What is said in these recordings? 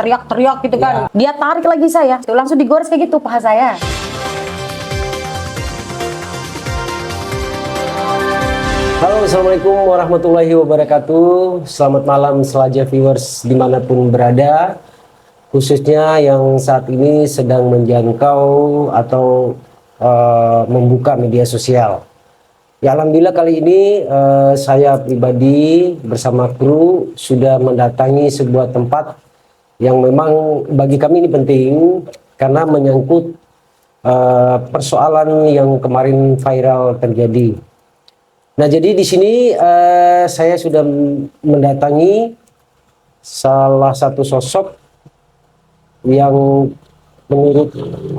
teriak-teriak gitu kan. Dia tarik lagi saya, tuh langsung digores kayak gitu paha saya. Halo, assalamualaikum warahmatullahi wabarakatuh. Selamat malam Selaja viewers dimanapun berada, khususnya yang saat ini sedang menjangkau atau membuka media sosial. Ya, alhamdulillah kali ini saya pribadi bersama kru sudah mendatangi sebuah tempat yang memang bagi kami ini penting karena menyangkut persoalan yang kemarin viral terjadi. Nah, jadi di sini saya sudah mendatangi salah satu sosok yang menurut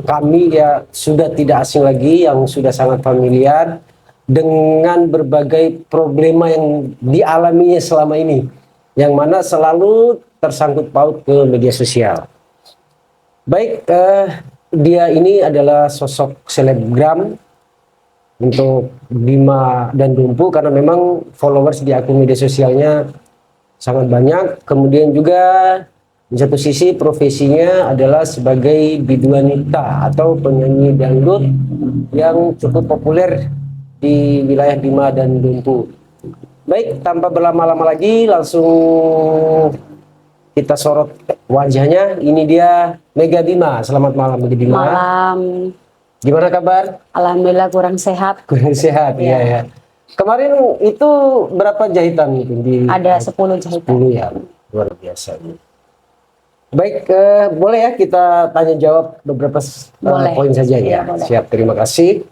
kami ya sudah tidak asing lagi, yang sudah sangat familiar dengan berbagai problema yang dialaminya selama ini, yang mana selalu tersangkut paut ke media sosial. Baik, dia ini adalah sosok selebgram untuk Bima dan Dumpu karena memang followers di akun media sosialnya sangat banyak. Kemudian juga di satu sisi profesinya adalah sebagai biduanita atau penyanyi dangdut yang cukup populer di wilayah Bima dan Dumpu. Baik, tanpa berlama-lama lagi langsung kita sorot wajahnya. Ini dia Mega Bima. Selamat malam Mega Bima. Malam. Gimana kabar? Alhamdulillah kurang sehat. Kurang sehat, iya ya. Kemarin itu berapa jahitan itu? Ada 10 jahitan. 10 ya, luar biasa. Baik, boleh ya kita tanya jawab beberapa poin saja ya. Boleh. Siap, terima kasih.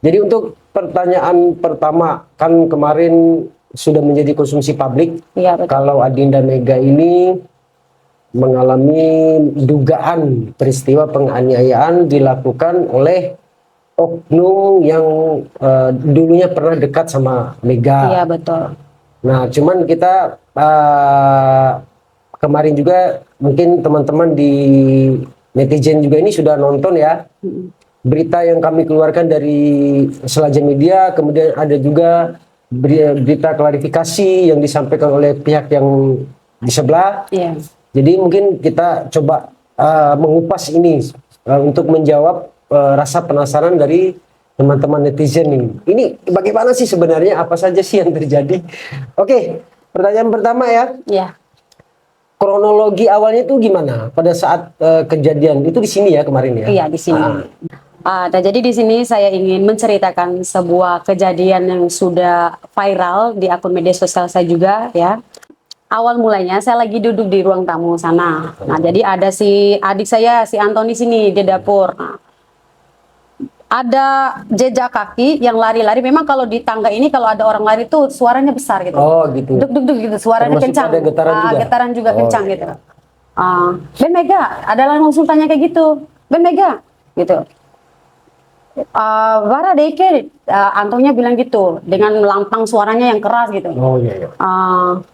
Jadi untuk pertanyaan pertama, kan kemarin sudah menjadi konsumsi publik. Iya, betul. Kalau Adinda Mega ini mengalami dugaan peristiwa penganiayaan dilakukan oleh oknum yang dulunya pernah dekat sama Mega. Iya, betul. Nah, cuman kita kemarin juga mungkin teman-teman di netizen juga ini sudah nonton ya berita yang kami keluarkan dari Selaja Media. Kemudian ada juga berita klarifikasi yang disampaikan oleh pihak yang di sebelah. Iya. Jadi mungkin kita coba mengupas ini untuk menjawab rasa penasaran dari teman-teman netizen ini. Ini bagaimana sih sebenarnya, apa saja sih yang terjadi? Oke, pertanyaan pertama ya. Iya. Kronologi awalnya itu gimana pada saat kejadian itu di sini ya kemarin ya? Iya, di sini. Nah, jadi di sini saya ingin menceritakan sebuah kejadian yang sudah viral di akun media sosial saya juga ya. Awal mulanya saya lagi duduk di ruang tamu sana. Nah, jadi ada si adik saya, si Anton di sini di dapur. Nah, ada jejak kaki yang lari-lari. Memang kalau di tangga ini kalau ada orang lari tuh suaranya besar gitu. Oh gitu. Duk-duk gitu, suaranya termasuk kencang. Ada getaran juga. Getaran juga kencang iya. gitu. Ben Mega, ada langsung tanya kayak gitu. Ben Mega, gitu. Vara Deke, Antonnya bilang gitu dengan lantang suaranya yang keras gitu. Oh iya.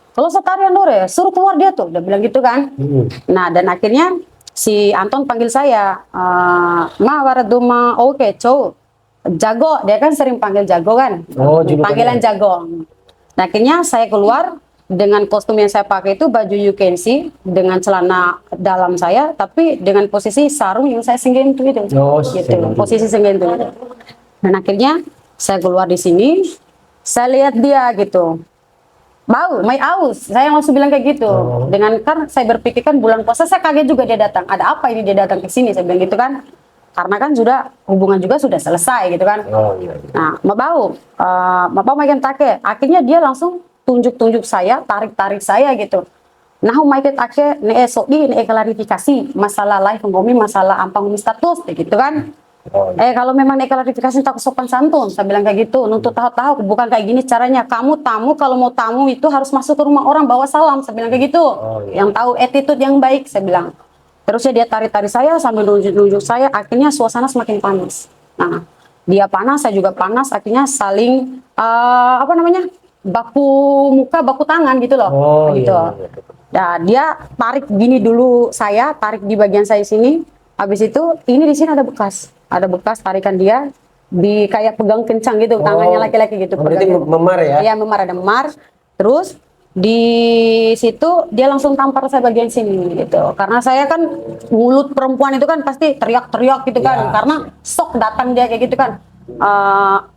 Kalau setarian Dore, suruh keluar dia tuh, udah bilang gitu kan. Nah, dan akhirnya si Anton panggil saya, ma waraduma oke cow, jago, dia kan sering panggil jago kan. Oh, panggilan jago. Nah, akhirnya saya keluar dengan kostum yang saya pakai itu baju you can see dengan celana dalam saya, tapi dengan posisi sarung yang saya senggentu itu. Oh, gitu, posisi senggentu. Dan akhirnya saya keluar di sini, saya lihat dia gitu. Bau, may aus. Saya langsung bilang kayak gitu. Dengan kan saya berpikir kan bulan puasa, saya kaget juga dia datang. Ada apa ini dia datang ke sini? Saya bilang gitu kan. Karena kan sudah hubungan juga sudah selesai gitu kan. Oh iya. Nah, mabau makin take. Akhirnya dia langsung tunjuk-tunjuk saya, tarik-tarik saya gitu. Nah, makin take ne sodi ne klarifikasi masalah live ngomi masalah ampang status gitu kan. Kalau memang klarifikasi tak sopan santun, saya bilang kayak gitu, nuntut tahu-tahu, bukan kayak gini caranya. Kamu tamu, kalau mau tamu itu harus masuk ke rumah orang bawa salam, saya bilang kayak gitu. Yang tahu attitude yang baik, saya bilang. Terusnya dia tarik-tarik saya sambil nunjuk-nunjuk saya, akhirnya suasana semakin panas. Nah, dia panas, saya juga panas, akhirnya saling baku muka, baku tangan gitu loh. Gitu. Nah, dia tarik gini dulu saya, tarik di bagian saya sini. Habis itu, ini di sini ada bekas tarikan dia di kayak pegang kencang gitu, tangannya laki-laki gitu. Berarti memar ya? Iya, memar, ada memar. Terus di situ dia langsung tampar saya bagian sini gitu. Karena saya kan mulut perempuan itu kan pasti teriak-teriak gitu kan, Ya. karena sok datang dia kayak gitu kan.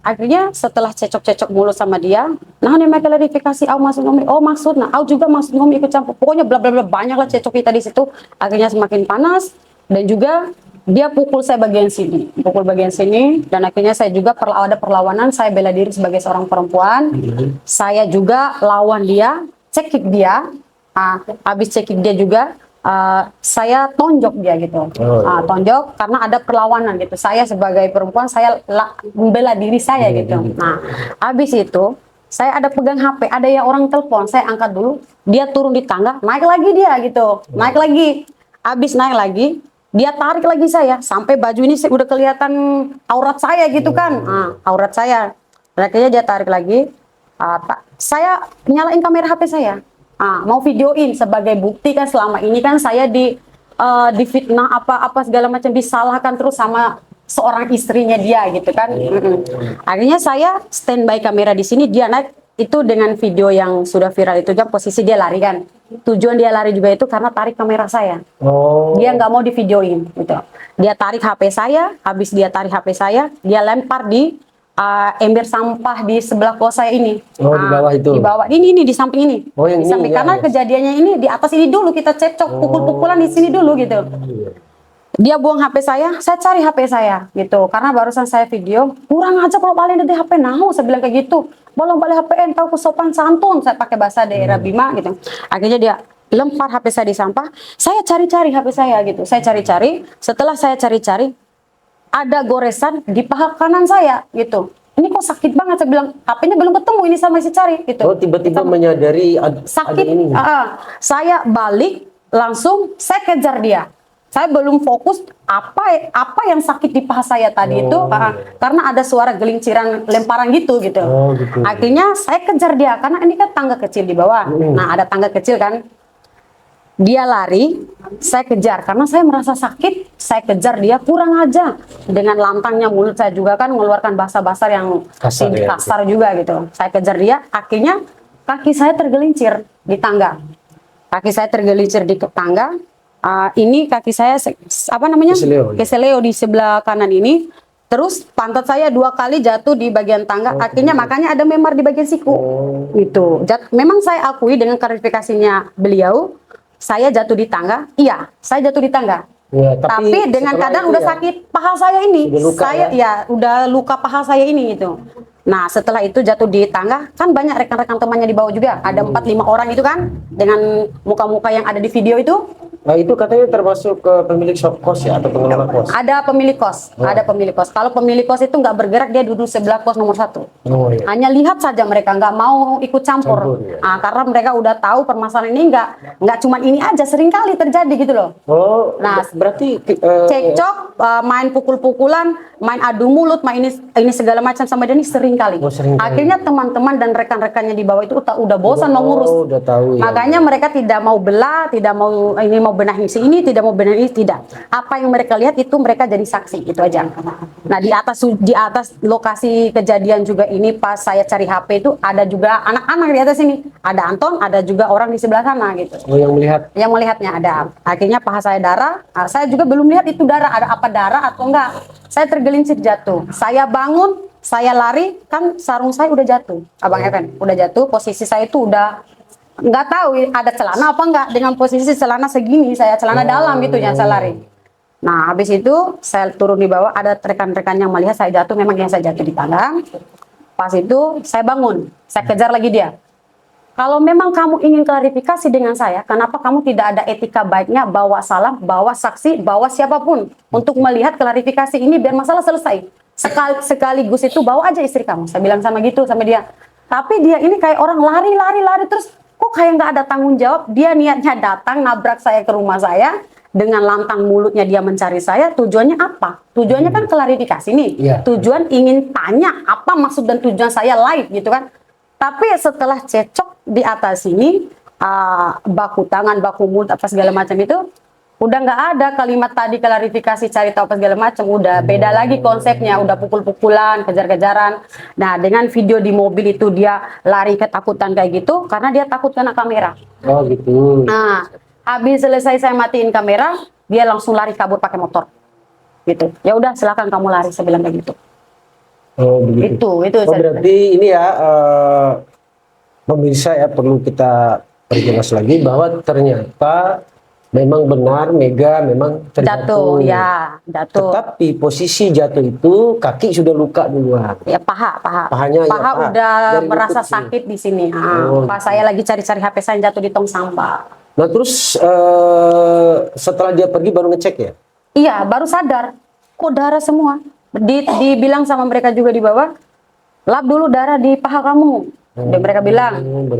Akhirnya setelah cecok-cecok mulut sama dia, nah ini mereka klarifikasi, maksud ngomi, maksud, nah juga maksud ngomi ikut campur, pokoknya bla bla bla, banyak lah cecok kita di situ. Akhirnya semakin panas dan juga dia pukul saya bagian sini, pukul bagian sini, dan akhirnya saya juga ada perlawanan, saya bela diri sebagai seorang perempuan, saya juga lawan dia, cekik dia, habis cekik dia juga, saya tonjok dia gitu, tonjok karena ada perlawanan gitu. Saya sebagai perempuan saya membela diri saya gitu. Nah, habis itu saya ada pegang HP, ada yang orang telepon, saya angkat dulu, dia turun di tangga, naik lagi dia gitu, naik lagi, habis naik lagi, dia tarik lagi saya sampai baju ini udah kelihatan aurat saya gitu kan, aurat saya. Dan akhirnya dia tarik lagi, saya nyalain kamera HP saya. Mau videoin sebagai bukti kan selama ini kan saya difitnah apa segala macam, disalahkan terus sama seorang istrinya dia gitu kan. Akhirnya saya standby kamera di sini, dia naik itu dengan video yang sudah viral itu kan, posisi dia lari kan. Tujuan dia lari juga itu karena tarik kamera saya. Dia nggak mau divideoin gitu. Dia tarik HP saya, habis dia tarik HP saya, dia lempar di ember sampah di sebelah kos saya ini. Di bawah itu. Di bawah ini di samping ini. Yang di samping ini, karena kejadiannya ini di atas ini dulu kita cekcok, pukul-pukulan di sini dulu gitu. Dia buang HP saya cari HP saya gitu. Karena barusan saya video, kurang aja kalau balik dari HP nahu, saya bilang kayak gitu. Bolong balik HP tahu kesopan santun, saya pakai bahasa daerah Bima gitu. Akhirnya dia lempar HP saya di sampah, saya cari-cari HP saya gitu. Saya cari-cari, setelah saya cari-cari ada goresan di paha kanan saya gitu. Ini kok sakit banget, saya bilang HP-nya belum ketemu, ini saya masih cari gitu. Tiba-tiba menyadari sakit. ada ini. Saya balik langsung saya kejar dia. Saya belum fokus apa yang sakit di paha saya tadi itu, karena ada suara gelinciran lemparan gitu. Gitu. Akhirnya saya kejar dia karena ini kan tangga kecil di bawah. Nah, ada tangga kecil kan. Dia lari, saya kejar karena saya merasa sakit. Saya kejar dia, kurang aja dengan lantangnya mulut saya juga kan mengeluarkan bahasa-bahasa yang kasar juga gitu. Saya kejar dia, akhirnya kaki saya tergelincir di tangga. Kaki saya tergelincir di tangga. Ini kaki saya keseleo di sebelah kanan ini. Terus pantat saya 2 kali jatuh di bagian tangga. Akhirnya makanya ada memar di bagian siku. Gitu. Memang saya akui dengan klarifikasinya beliau, saya jatuh di tangga. Iya, saya jatuh di tangga. Ya, tapi dengan keadaan udah sakit paha saya ini. Udah luka paha saya ini gitu. Nah, setelah itu jatuh di tangga, kan banyak rekan-rekan temannya di bawah juga. Ada 4-5 orang itu kan dengan muka-muka yang ada di video itu. Nah, itu katanya termasuk ke pemilik kos ya atau pengelola kos? Ada pemilik kos, ada pemilik kos. Kalau pemilik kos itu nggak bergerak, dia duduk sebelah kos nomor 1. Iya. Hanya lihat saja, mereka nggak mau ikut campur. Ya. Karena mereka udah tahu permasalahan ini nggak cuma ini aja, sering kali terjadi gitu loh. Nah, berarti cekcok, main pukul-pukulan, main adu mulut, main ini segala macam sama dia ini sering kali. Akhirnya teman-teman dan rekan-rekannya di bawah itu udah bosan mau ngurus. Udah tahu, makanya mereka tidak mau belah, tidak mau ini mau benahi si ini, tidak mau benahi tidak. Apa yang mereka lihat itu mereka jadi saksi, itu aja. Nah, di atas lokasi kejadian juga ini pas saya cari HP itu ada juga anak-anak di atas ini. Ada Anton, ada juga orang di sebelah sana gitu. Yang melihat? Yang melihatnya ada. Akhirnya paha saya darah. Saya juga belum lihat itu darah, ada apa darah atau enggak. Saya tergelincir jatuh. Saya bangun, saya lari, kan sarung saya udah jatuh. Abang Evan, udah jatuh. Posisi saya itu udah nggak tahu ada celana apa enggak, dengan posisi celana segini, saya celana dalam gitu yang saya lari. Nah, habis itu saya turun di bawah, ada rekan-rekan yang melihat saya jatuh, memang yang saya jatuh di tangga. Pas itu saya bangun, saya kejar lagi dia. Kalau memang kamu ingin klarifikasi dengan saya, kenapa kamu tidak ada etika baiknya bawa salam, bawa saksi, bawa siapapun untuk melihat klarifikasi ini biar masalah selesai. Sekaligus itu bawa aja istri kamu. Saya bilang sama gitu sama dia. Tapi dia ini kayak orang lari terus. Kok kayak nggak ada tanggung jawab? Dia niatnya datang nabrak saya ke rumah saya dengan lantang mulutnya, dia mencari saya. Tujuannya apa? Tujuannya kan klarifikasi nih. Tujuan ingin tanya apa maksud dan tujuan saya live gitu kan. Tapi setelah cecok di atas ini, baku tangan, baku mulut, apa segala macam itu, Udah nggak ada kalimat tadi klarifikasi cari tahu apa segala macam, udah beda lagi konsepnya, udah pukul-pukulan, kejar-kejaran. Nah, dengan video di mobil itu dia lari ketakutan kayak gitu karena dia takut kena kamera. Oh gitu. Nah, habis selesai saya matiin kamera, dia langsung lari kabur pakai motor. Gitu. Ya udah silakan kamu lari, saya bilang kayak gitu. Oh begitu. Itu Oh berarti ini ya pemirsa ya, perlu kita perjelas lagi bahwa ternyata memang benar Mega memang terjatuh. jatuh, ya, jatuh. Tetapi posisi jatuh itu kaki sudah luka duluan. Ya paha. Pahanya ya, Paha paha. udah Dari merasa lutut sini. sakit di sini. Oh. Pas saya lagi cari-cari HP saya jatuh di tong sampah. Nah terus setelah dia pergi baru ngecek ya? Iya, baru sadar. Kok darah semua? Dibilang sama mereka juga di bawah, lap dulu darah di paha kamu. Dan mereka bilang,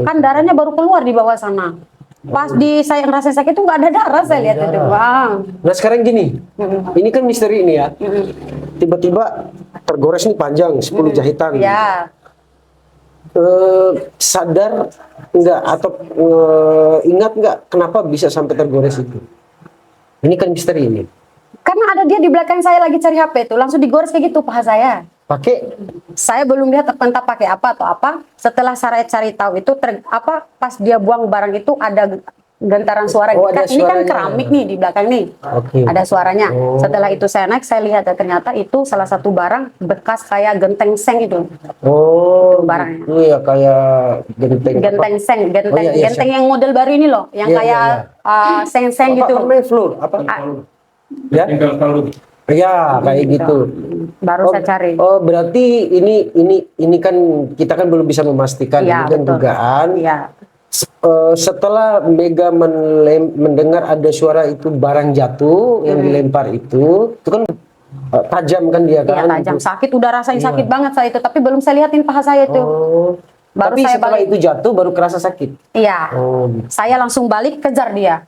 kan darahnya baru keluar di bawah sana. Pas saya ngerasain sakit itu nggak ada darah, saya lihat itu, Bang. Nah sekarang gini, ini kan misteri ini ya. Tiba-tiba tergores nih panjang 10 jahitan. Ya, Sadar nggak atau ingat nggak kenapa bisa sampai tergores itu? Ini kan misteri ini. karena ada dia di belakang saya lagi cari HP itu, langsung digores kayak gitu paha saya. Pakai Saya belum lihat entah pakai apa atau apa. Setelah saya cari tahu itu pas dia buang barang itu ada gentaran suara. Oh, ada Ini kan suaranya. keramik nih di belakang nih. Oke. Ada suaranya. Oh. Setelah itu saya naik, saya lihat ternyata itu salah satu barang bekas kayak genteng seng itu. Oh, Barangnya. itu ya kayak genteng. Genteng seng, Oh, iya, iya, genteng yang model baru ini loh, yang Iya, kayak seng-seng gitu. Apa namanya floor? Apa? Ya? Ya, kayak gitu. Baru saya cari. Oh, berarti ini kan kita kan belum bisa memastikan, Iya, ini kan betul. dugaan. Iya. Setelah Mega mendengar ada suara itu barang jatuh yang dilempar itu kan tajam kan dia Iya, kan? tajam sakit, udah rasain sakit banget saya itu, tapi belum saya lihatin paha saya itu. Oh. Baru Tapi saya setelah balik. itu jatuh baru kerasa sakit. Iya. Oh. Saya langsung balik kejar dia.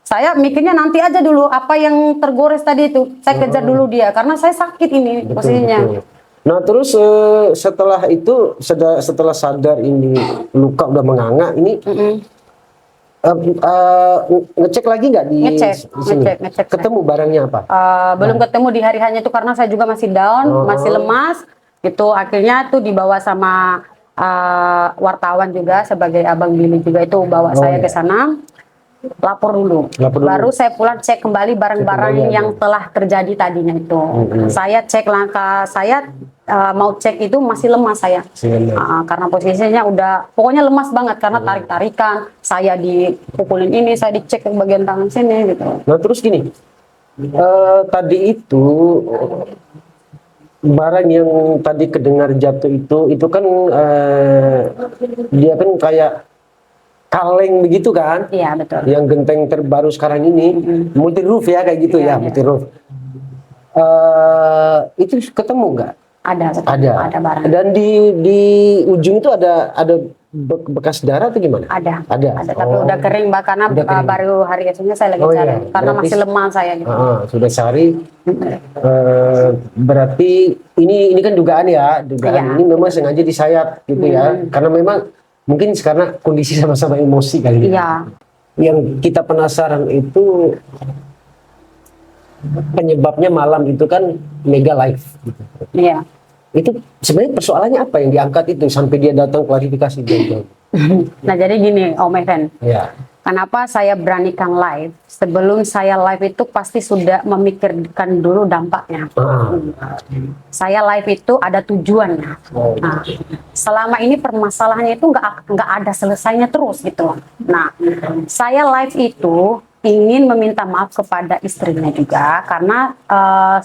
Saya mikirnya nanti aja dulu apa yang tergores tadi itu. Saya kejar dulu dia karena saya sakit ini posisinya. Betul. Nah terus setelah itu setelah sadar ini luka udah menganga ini ngecek lagi nggak di sini? Ngecek. Ketemu barangnya apa? Belum ketemu di hari hanya itu karena saya juga masih down, masih lemas. Itu akhirnya tuh dibawa sama wartawan juga sebagai Abang Billy juga itu bawa saya ke sana. Lapor dulu. Baru saya pulang cek kembali barang-barang yang telah terjadi tadinya itu. Saya cek langkah saya mau cek itu masih lemas saya. Karena posisinya udah pokoknya lemas banget karena tarik-tarikan, saya dipukulin ini, saya dicek ke bagian tangan sini gitu. Nah terus gini, tadi itu barang yang tadi kedengar jatuh itu kan dia kan kayak kaleng begitu kan? Iya betul. Yang genteng terbaru sekarang ini multi roof ya kayak gitu ya, multi roof. Itu ketemu nggak? Ada barang. Dan di ujung itu ada bekas darah atau gimana? Ada. Ada. Tapi udah kering Mbak karena Udah kering. baru hari esoknya saya lagi Oh, cari iya. karena Berarti- masih lemah saya gitu. Sudah cari. Berarti ini kan dugaan ya, dugaan Iya. ini memang sengaja disayat gitu ya, karena memang mungkin karena kondisi sama-sama emosi kali ini. Iya. Yang kita penasaran itu penyebabnya malam itu kan Mega live. Gitu. Iya. Itu sebenarnya persoalannya apa yang diangkat itu sampai dia datang klarifikasi jauh-jauh? Nah jadi gini Om Even, Ya. kenapa saya beranikan live? Sebelum saya live itu pasti sudah memikirkan dulu dampaknya. Saya live itu ada tujuannya. Oh. Nah, selama ini permasalahannya itu nggak ada selesainya terus gitu. Nah, saya live itu ingin meminta maaf kepada istrinya juga karena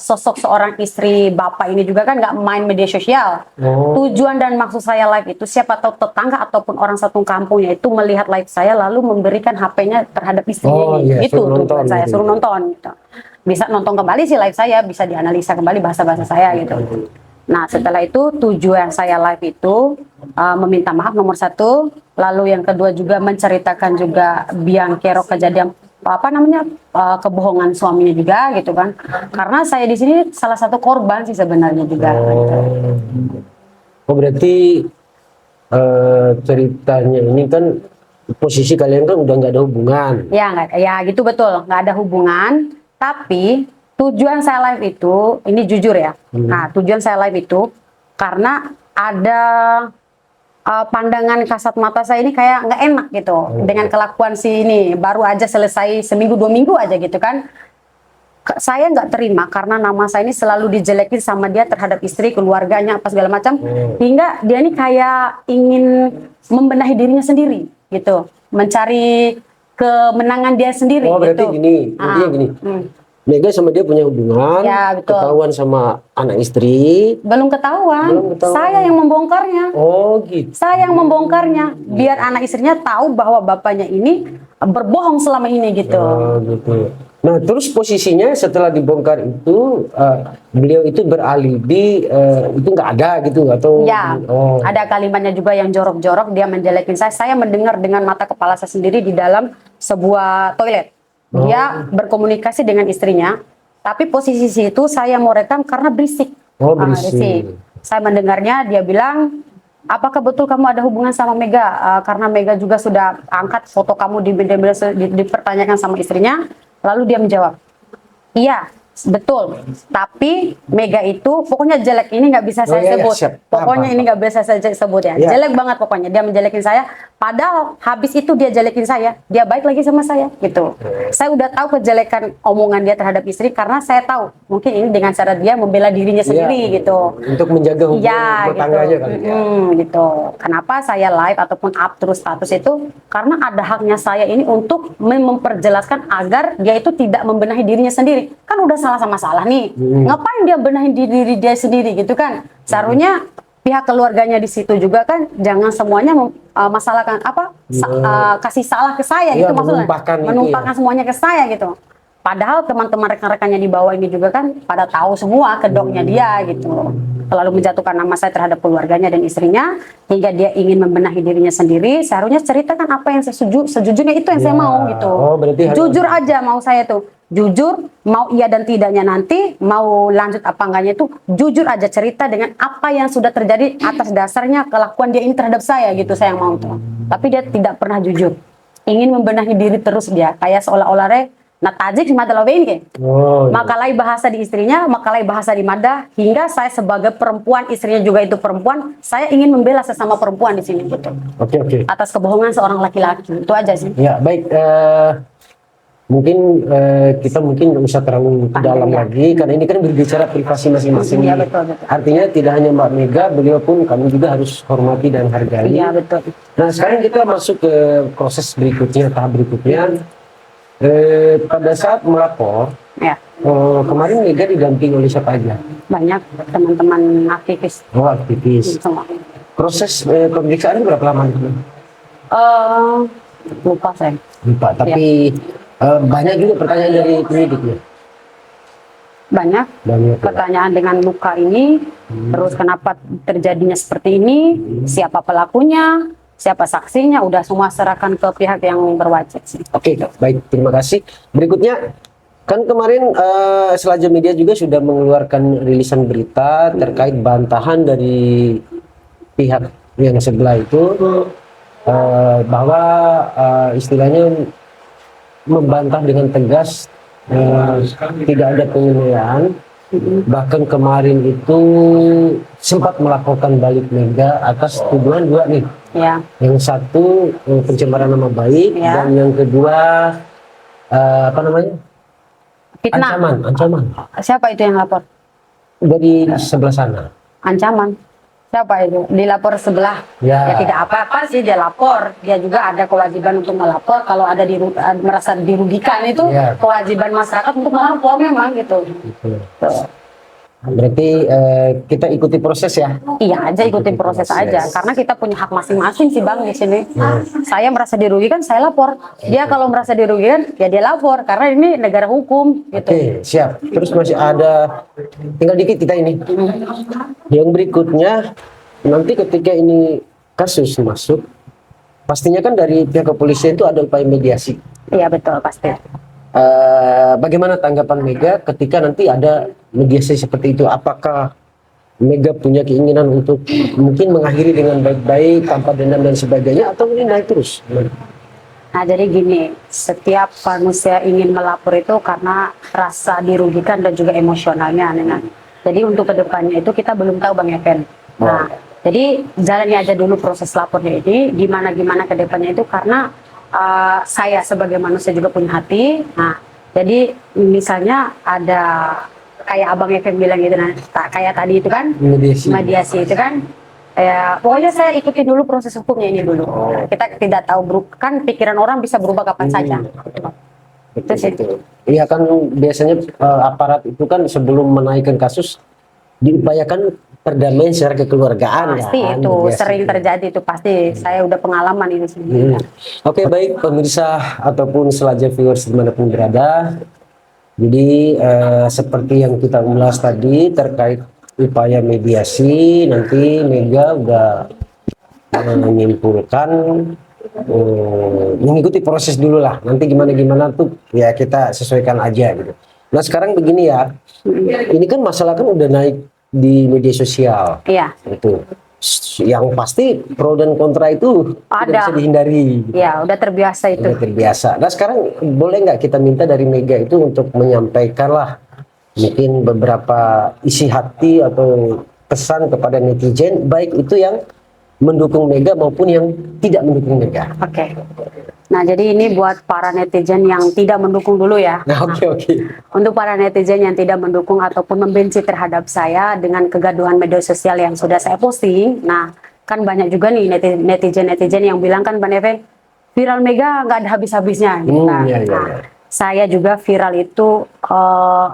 sosok seorang istri bapak ini juga kan nggak main media sosial. Tujuan dan maksud saya live itu siapa tahu tetangga ataupun orang satu kampungnya itu melihat live saya lalu memberikan HP-nya terhadap istrinya ini. Iya, Itu suruh tujuan nonton saya gitu. suruh nonton gitu. Bisa nonton kembali sih live saya, bisa dianalisa kembali bahasa-bahasa saya gitu. Nah setelah itu tujuan saya live itu meminta maaf nomor satu, lalu yang kedua juga menceritakan juga biang kerok kejadian kebohongan suaminya juga gitu kan, karena saya di sini salah satu korban sih sebenarnya juga. Gitu. Oh berarti ceritanya ini kan posisi kalian kan udah nggak ada hubungan. Ya, nggak, ya gitu betul, nggak ada hubungan. Tapi tujuan saya live itu, ini jujur ya. Nah, tujuan saya live itu karena ada pandangan kasat mata saya ini kayak nggak enak gitu dengan kelakuan si ini. Baru aja selesai seminggu 2 minggu aja gitu kan. Saya nggak terima karena nama saya ini selalu dijelekin sama dia terhadap istri, keluarganya, apa segala macam. Hingga dia ini kayak ingin membenahi dirinya sendiri gitu, mencari kemenangan dia sendiri. Oh, berarti gitu. gini, intinya gini. Mega sama dia punya hubungan, Ya, betul. ketahuan sama anak istri. Belum ketahuan. Belum ketahuan. Saya yang membongkarnya. Oh gitu. Saya yang membongkarnya biar anak istrinya tahu bahwa bapaknya ini berbohong selama ini gitu. Oh gitu. Nah terus posisinya setelah dibongkar itu beliau itu beralibi itu nggak ada gitu atau? Ya, Oh. ada kalimatnya juga yang jorok-jorok, dia menjelekin saya. Saya mendengar dengan mata kepala saya sendiri di dalam sebuah toilet. Dia berkomunikasi dengan istrinya, tapi posisi itu saya mau rekam karena berisik. Oh, berisik. Saya mendengarnya, dia bilang, apakah betul kamu ada hubungan sama Mega? Karena Mega juga sudah angkat foto kamu di media dipertanyakan sama istrinya. Lalu dia menjawab, iya, betul. Tapi Mega itu pokoknya jelek, ini nggak bisa saya sebut. Siap. Pokoknya ini nggak bisa saya sebut ya. Ya. Jelek banget pokoknya. Dia menjelekin saya. Padahal habis itu dia jelekin saya. Dia baik lagi sama saya gitu. Saya udah tahu kejelekan omongan dia terhadap istri karena saya tahu mungkin ini dengan cara dia membela dirinya sendiri gitu. Untuk menjaga hubungan Iya, rumah tangganya kali ya. gitu. Kenapa saya live ataupun up terus status itu? Karena ada haknya saya ini untuk memperjelaskan agar dia itu tidak membenahi dirinya sendiri. Kan udah salah sama salah nih. Ngapain dia benahi diri dia sendiri gitu kan? Seharusnya pihak keluarganya di situ juga kan jangan semuanya masalahkan kasih salah ke saya Iya, gitu maksudnya. menumpahkan itu Menumpahkan semuanya ke saya gitu. Padahal teman-teman rekan-rekannya di bawah ini juga kan pada tahu semua kedoknya dia gitu. Selalu menjatuhkan nama saya terhadap keluarganya dan istrinya hingga dia ingin membenahi dirinya sendiri. Seharusnya ceritakan apa yang sejujurnya itu yang saya mau gitu. Oh, berarti Jujur aja mau saya tuh. Jujur, mau iya dan tidaknya nanti, mau lanjut apa enggaknya itu jujur aja cerita dengan apa yang sudah terjadi atas dasarnya kelakuan dia ini terhadap saya gitu saya yang mau tuh. Tapi dia tidak pernah jujur. Ingin membenahi diri terus dia, kayak seolah-olah natajik madalawain ke. Oh, iya. Makalai bahasa di istrinya, makalai bahasa di madah, hingga saya sebagai perempuan, istrinya juga itu perempuan, saya ingin membela sesama perempuan di sini gitu. Oke. Atas kebohongan seorang laki-laki, itu aja sih. Ya baik. Mungkin kita mungkin nggak usah terlalu ke dalam ya. lagi karena ini kan berbicara privasi masing-masing. Iya, betul. Artinya tidak hanya Mbak Mega, beliau pun kami juga harus hormati dan hargai. Iya, betul. Nah sekarang kita masuk ke proses berikutnya, tahap berikutnya. Pada saat melapor, Ya, kemarin Mega didampingi oleh siapa aja? banyak teman-teman aktivis Oh, aktivis. semua. Proses pemeriksaan berapa lama? Lupa saya. Lupa, tapi banyak juga pertanyaan dari penyidiknya. Banyak Banyak. pertanyaan dengan luka ini, terus kenapa terjadinya seperti ini, siapa pelakunya, siapa saksinya, udah semua serahkan ke pihak yang berwajib sih. Oke, baik, terima kasih. Berikutnya, kan kemarin Selajah Media juga sudah mengeluarkan rilisan berita terkait bantahan dari pihak yang sebelah itu bahwa istilahnya membantah dengan tegas tidak ada penganiayaan. Bahkan kemarin itu sempat melaporkan balik Mega atas tuduhan dua nih. Ya, Yang satu pencemaran nama baik Ya. dan yang kedua apa namanya? fitnah. Ancaman Siapa itu yang lapor? dari sebelah sana. Ancaman. Siapa itu? Dilapor sebelah. Ya. Ya tidak apa-apa sih dia lapor. Dia juga ada kewajiban untuk melapor. Kalau ada merasa dirugikan itu Ya. kewajiban masyarakat untuk melapor memang gitu. Gitu. Tuh. Berarti kita ikuti proses ya. Iya aja ikutin proses aja karena kita punya hak masing-masing sih Bang di sini. Saya merasa dirugikan, saya lapor. Dia kalau merasa dirugikan, ya dia lapor karena ini negara hukum gitu. Oke, siap. Terus masih ada tinggal dikit kita ini. Yang berikutnya nanti ketika ini kasus masuk, pastinya kan dari pihak kepolisian itu ada upaya mediasi. Iya betul pasti. Bagaimana tanggapan Mega ketika nanti ada mediasi seperti itu? Apakah Mega punya keinginan untuk mungkin mengakhiri dengan baik-baik tanpa dendam dan sebagainya, atau ini naik terus? Nah, jadi gini, setiap manusia ingin melapor itu karena rasa dirugikan dan juga emosionalnya. Nah, jadi untuk kedepannya itu kita belum tahu Bang Even. Nah, jadi jalani aja dulu proses lapornya ini, gimana kedepannya itu karena saya sebagai manusia juga punya hati. Nah, jadi misalnya ada kayak Abang Even bilang gitu, nah, kayak tadi itu kan mediasi itu kan. Ya, pokoknya saya ikuti dulu proses hukumnya ini dulu. Nah, kita tidak tahu kan pikiran orang bisa berubah kapan saja. Itu sih. Iya kan biasanya aparat itu kan sebelum menaikkan kasus diupayakan perdamaian secara kekeluargaan Pasti kan. itu Biasa sering itu. terjadi itu pasti. Saya udah pengalaman ini sebenarnya. Oke, baik pemirsa ataupun selajah viewers dimanapun berada. Jadi seperti yang kita ulas tadi terkait upaya mediasi, nanti Mega udah menyimpulkan mengikuti proses dulu lah. Nanti gimana tuh ya kita sesuaikan aja gitu. Nah sekarang begini ya, ini kan masalah kan udah naik di media sosial. Iya. Itu yang pasti pro dan kontra itu tidak Ada. bisa dihindari. Ya, udah terbiasa itu. Udah terbiasa. Nah sekarang boleh nggak kita minta dari Mega itu untuk menyampaikan lah mungkin beberapa isi hati atau pesan kepada netizen, baik itu yang mendukung Mega maupun yang tidak mendukung Mega. Oke. Nah, jadi ini buat para netizen yang tidak mendukung dulu ya. Nah, oke. Untuk para netizen yang tidak mendukung ataupun membenci terhadap saya dengan kegaduhan media sosial yang sudah saya posting. Nah, kan banyak juga nih netizen yang bilang kan Bang Even, viral Mega nggak ada habis-habisnya gitu kan. Iya. Nah, saya juga viral itu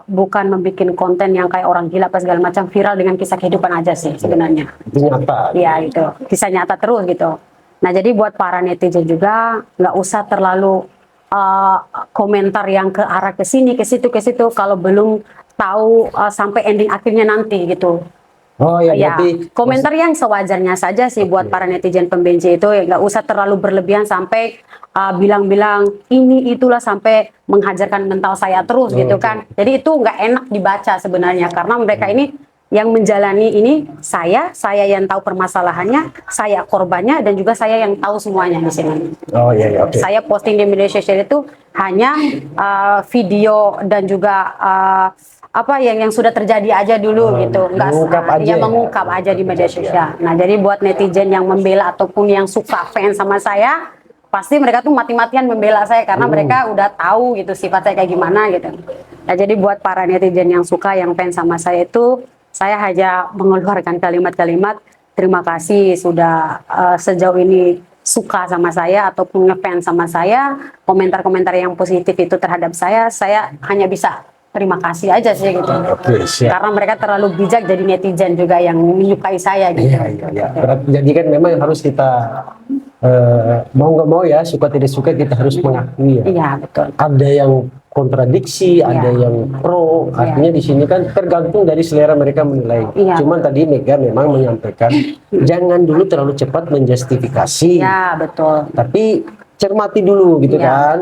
bukan membuat konten yang kayak orang gila apa segala macam, viral dengan kisah kehidupan aja sih sebenarnya. Itu nyata. Iya gitu, kisah nyata terus gitu. Nah jadi buat para netizen juga nggak usah terlalu komentar yang ke arah ke sini, ke situ, kalau belum tahu sampai ending akhirnya nanti gitu. Oh ya, Ya, berarti komentar yang sewajarnya saja sih buat para netizen pembenci itu ya nggak usah terlalu berlebihan sampai bilang-bilang ini itulah sampai menghajarkan mental saya terus gitu kan. Jadi itu nggak enak dibaca sebenarnya karena mereka ini yang menjalani ini saya yang tahu permasalahannya, saya korbannya dan juga saya yang tahu semuanya di sini. Oh iya, oke. Saya posting di media sosial itu hanya video dan juga apa yang sudah terjadi aja dulu gitu, mengungkap aja mengungkap aja di media sosial. Nah jadi buat netizen yang membela ataupun yang suka fans sama saya, pasti mereka tuh mati-matian membela saya karena mereka udah tahu gitu sifat saya kayak gimana gitu. Nah jadi buat para netizen yang suka, yang fans sama saya itu, saya hanya mengeluarkan kalimat-kalimat terima kasih sudah sejauh ini suka sama saya ataupun ngefans sama saya. Komentar-komentar yang positif itu terhadap saya hanya bisa terima kasih aja sih gitu. Oke, siap. Karena mereka terlalu bijak jadi netizen juga yang menyukai saya gitu. Iya. Jadi kan memang harus kita mau nggak mau ya, suka tidak suka kita harus mengakui ya. Iya betul. Ada yang kontradiksi, ada yang pro. Artinya di sini kan tergantung dari selera mereka menilai. Iya. Cuman tadi Mega memang menyampaikan jangan dulu terlalu cepat menjustifikasi. Iya betul. Tapi cermati dulu gitu Iya, kan.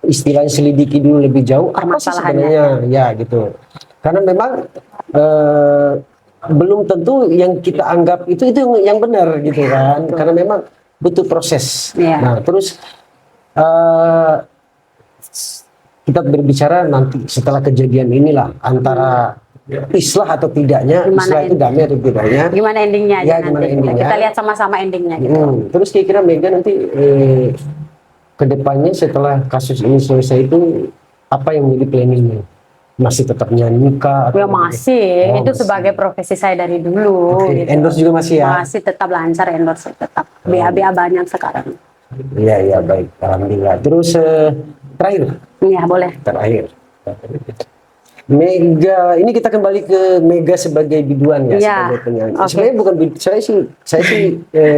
Istilahnya selidiki dulu lebih jauh apa sih sebenarnya ya gitu. Karena memang belum tentu yang kita anggap itu yang benar gitu kan. Karena memang butuh proses. Iya. Nah, terus kita berbicara nanti setelah kejadian inilah antara islah atau tidaknya, islah itu damai atau tidaknya. Gimana endingnya aja Ya, nanti. gimana endingnya. Kita lihat sama-sama endingnya gitu. Terus kira-kira Mega nanti kedepannya setelah kasus ini selesai itu apa yang menjadi planningnya? Masih tetap nyanyi kah? Ya masih, itu sebagai profesi saya dari dulu. Oke. Gitu. Endorse juga masih ya? Masih tetap lancar endorse, tetap BA banyak sekarang. Iya baik, alhamdulillah. Terus terakhir. Iya boleh. Terakhir. Mega, ini kita kembali ke Mega sebagai biduan ya, Iya, sebagai penyanyi. oke. Sebenarnya bukan saya sih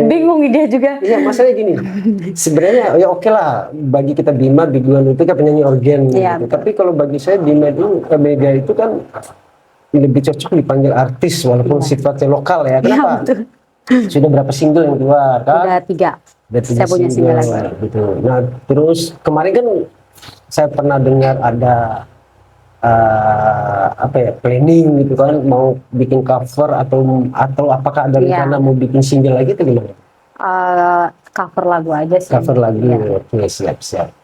Bingung dia juga. iya, masalahnya gini. Sebenarnya ya oke lah bagi kita Bima biduan itu kan penyanyi organ Iya, gitu. Tapi kalau bagi saya Bima itu Mega itu kan lebih cocok dipanggil artis walaupun sifatnya lokal ya. Kenapa? Iya, betul. Sudah berapa single yang keluar kan? Udah 3. Udah 3 Saya punya single lagi. gitu. Nah, terus kemarin kan saya pernah dengar ada planning gitu kan mau bikin cover atau apakah ada rencana mau bikin single lagi atau gimana? cover lagu aja sih. Cover lagu. Ya, Oke, siap.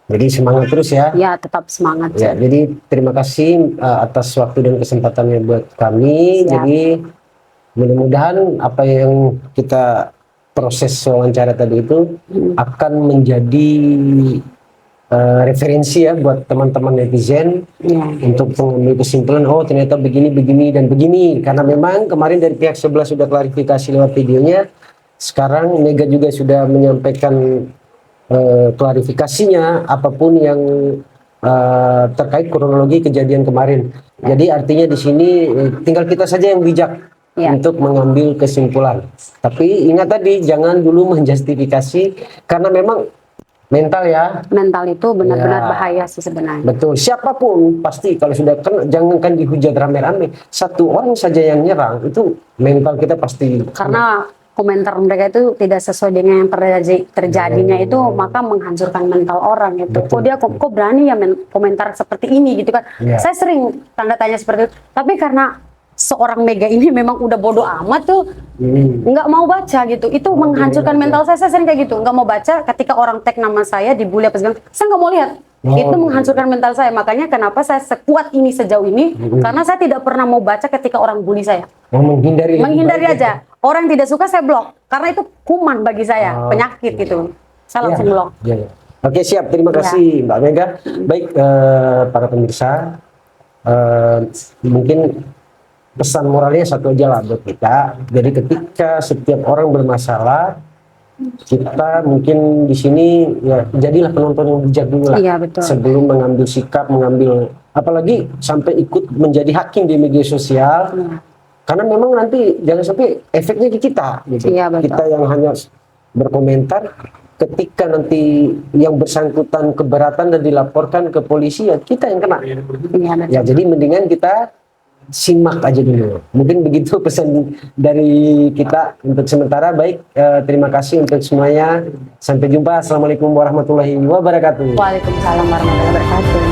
Jadi semangat terus ya. ya tetap semangat Ya, sih. jadi terima kasih atas waktu dan kesempatannya buat kami. Siap. Jadi mudah-mudahan apa yang kita proses wawancara tadi itu akan menjadi referensi ya buat teman-teman netizen Ya. untuk mengambil kesimpulan, oh ternyata begini dan begini. Karena memang kemarin dari pihak sebelah sudah klarifikasi lewat videonya. Sekarang Mega juga sudah menyampaikan klarifikasinya apapun yang terkait kronologi kejadian kemarin. Jadi artinya di sini tinggal kita saja yang bijak Ya. untuk mengambil kesimpulan. Tapi ingat tadi jangan dulu menjustifikasi karena memang mental ya. Mental itu benar-benar Ya. bahaya sih sebenarnya. Betul, siapapun pasti kalau sudah kena, jangankan dihujat rame-rame, satu orang saja yang nyerang itu mental kita pasti Karena komentar mereka itu tidak sesuai dengan yang terjadinya itu, maka menghancurkan mental orang itu. Kok dia kok berani ya komentar seperti ini gitu kan? Ya. Saya sering tanda tanya seperti itu. Tapi karena seorang Mega ini memang udah bodoh amat tuh, nggak mau baca gitu. Itu menghancurkan mental saya. Saya sering kayak gitu, nggak mau baca ketika orang tag nama saya dibully apa segala, saya nggak mau lihat. Itu menghancurkan mental saya. Makanya kenapa saya sekuat ini sejauh ini, karena saya tidak pernah mau baca ketika orang bully saya. menghindari Menghindari aja. Orang yang tidak suka saya blok, karena itu kuman bagi saya, penyakit gitu. Saya langsung blok. Ya. Oke, siap, terima kasih Mbak Mega. Baik, para pemirsa, mungkin pesan moralnya satu aja lah buat kita. Jadi ketika setiap orang bermasalah, kita mungkin di sini ya jadilah penonton yang bijak dulu lah. Iya, betul. Sebelum mengambil sikap, apalagi sampai ikut menjadi hakim di media sosial. Karena memang nanti jangan sampai efeknya ke kita gitu. Iya, betul. Kita yang hanya berkomentar, ketika nanti yang bersangkutan keberatan dan dilaporkan ke polisi, ya kita yang kena. Iya, betul. Ya, jadi mendingan kita simak aja dulu. Mungkin begitu pesan dari kita untuk sementara. Baik, terima kasih untuk semuanya. Sampai jumpa. Assalamualaikum warahmatullahi wabarakatuh. Waalaikumsalam warahmatullahi wabarakatuh.